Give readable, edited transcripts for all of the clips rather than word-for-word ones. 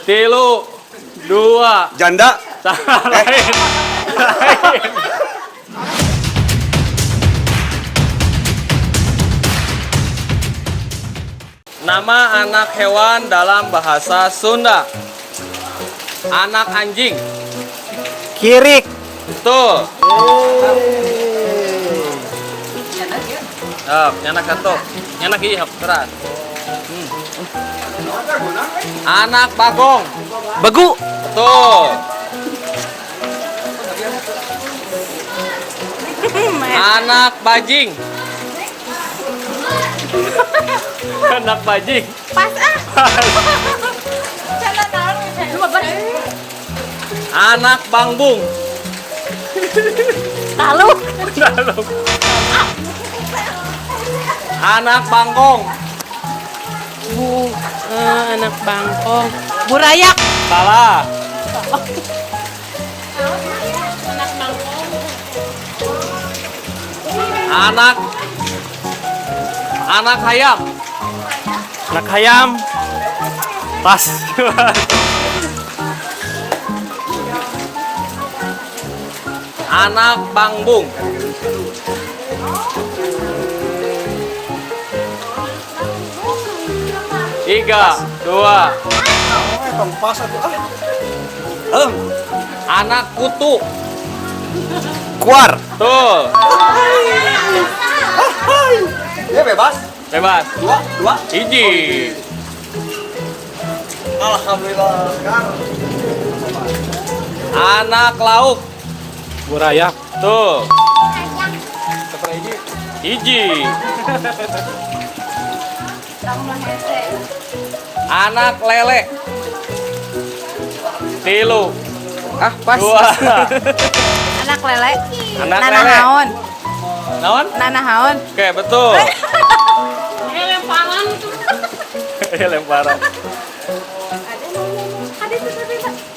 Tilu, dua. Janda. Salah lain. Lain. Nama anak hewan dalam bahasa Sunda. Anak anjing. Kirik. Betul. Nyanak satu. Nyanak iya, keras. Anak bagong. Begu. Betul. Anak bajing. Anak bajing. Pas Anak bangbung. Lalu Lalu. Anak bangkong. anak bangkong. Burayak. Salah. Anak ayam. Anak ayam. Pas. Anak bangbung. Tiga, dua. Pas aku. Anak kutu. Kuar. Tuh, Ya bebas. bebas. Dua. Hiji. Alhamdulillah. Sekarang. Anak lauk. Burayak. Tuh, Seperti ini. hiji. Anak lele. Tilu. Pas. Dua. Anak lele. Anak Nana lele. haon. Naon? Nana haon. Oke, betul. Lemparan.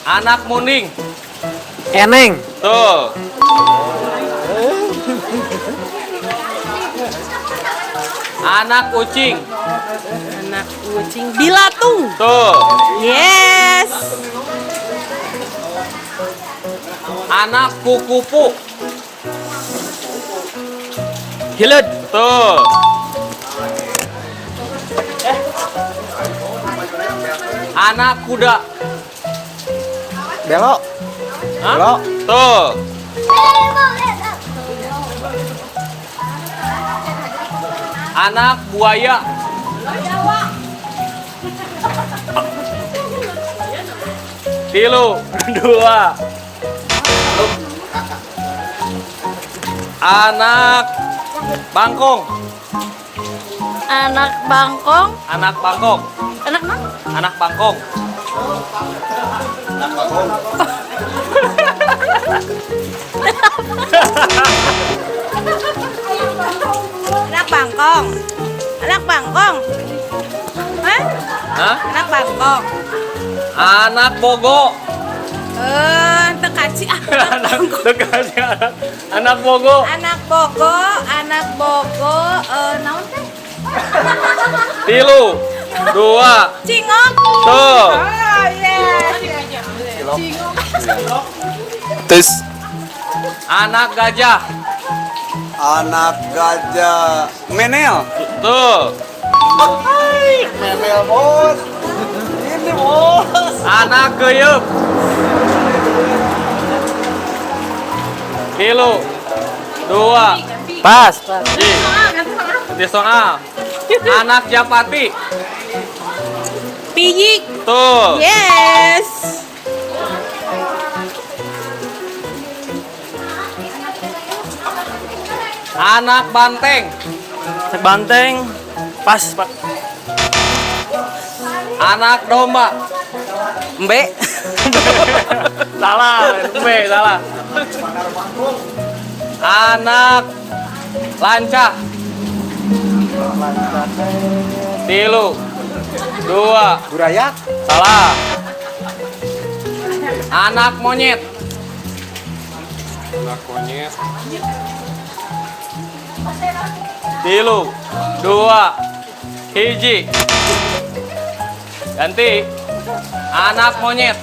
Anak muning. Eneng. Tuh. Anak kucing. Anak kucing. Bilatung. Tuh. Yes. Anak kukupu. Hilet. Tuh. Anak kuda. Belok. Hah? Belok. Tuh. Anak buaya. Tilu, dua. Anak bangkong. Anak bangkong. Anak bangkong. Anak mana? Anak bangkong. Anak bangkong. Anak bangkong. Hah? Hah? Anak bangkong. Anak bogo. Tekaci Anak dekat anak bogo. Anak bogo, naon teh? Tilu, dua. Cingok. Tuh. Oh, yes. Tes. Anak gajah. Anak gajah. Menel. Tuh. Menel bos. Ini bos. Anak geyep. Tilu, dua. Pas. Di soal. Anak japati. Piyik. Tuh. Yes. Anak banteng. Banteng. Pas. Pak. Anak domba. Mbe. Salah, salah. Anak lancah. Tilu, dua. Burayak. Salah. Anak monyet. Anak monyet. Tilu, dua, hiji. Ganti. Anak monyet.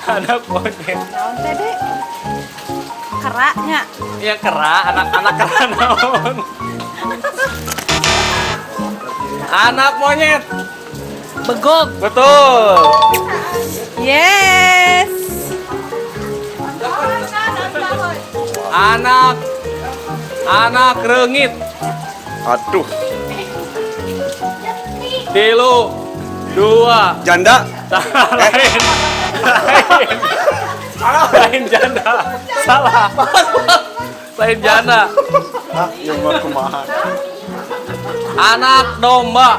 Anak monyet. Naon teh, Dek? Keraknya. Iya kera, anak kera naon. Anak monyet. Begok. Betul. Yes. Anak reungit. Aduh. 3, 2. Janda. Lain. Lain janda. Salah. Lain janda. Ah, yang mah kumaha. Anak domba.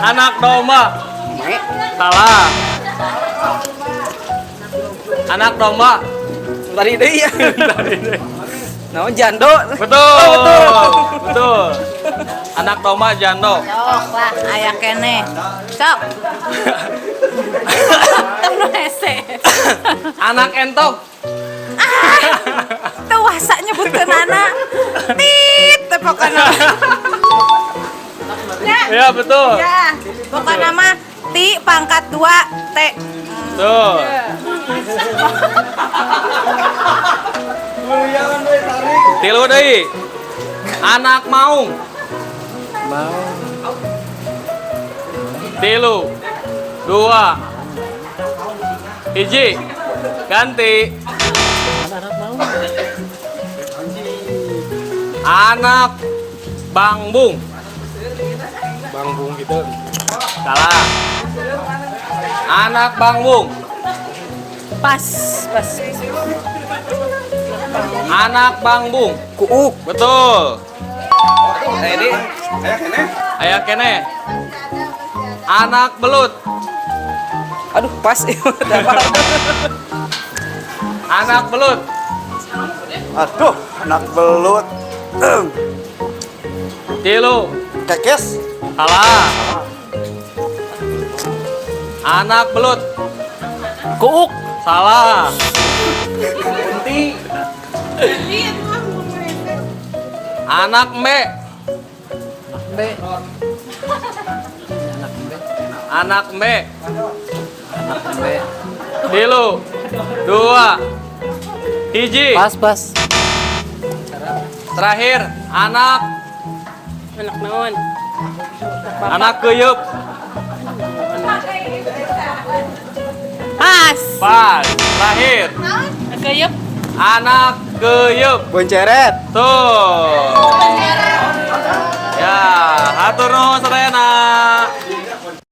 Anak domba. Salah. Anak domba. Tadi deh ya. Tadi deh. Naon jando. Betul. Betul. Anak domba jando. Sok lah, aya kene. Sok. Teu hese. Anak entok. Teu wasa nyebutkeun anak. Tit teh pokona. Ya betul. Ya, pokona mah ti pangkat 2 T. Tuh. Tilu deui. Anak maung. Tilu. 2. Hiji. Ganti. Anak bangbung. Bangbung gitu. Salah. Anak bangbung. Pas. Anak bangbung. Kuuk. Betul. Tadi Kayak kene. Aya kene. Anak belut. aduh pas. Anak belut. Aduh, anak belut. Tilu. Kekes. Salah. Anak belut. Kuuk. Salah. Anak mbe. Anak mbe. Tilu. 2. Hiji. Pas. Terakhir. Anak naon? Anak keyup. Pas. Pas. Terakhir. Keyep. Anak keyup. Bonceret. Tuh. Ya, hatur nuhun sadayana.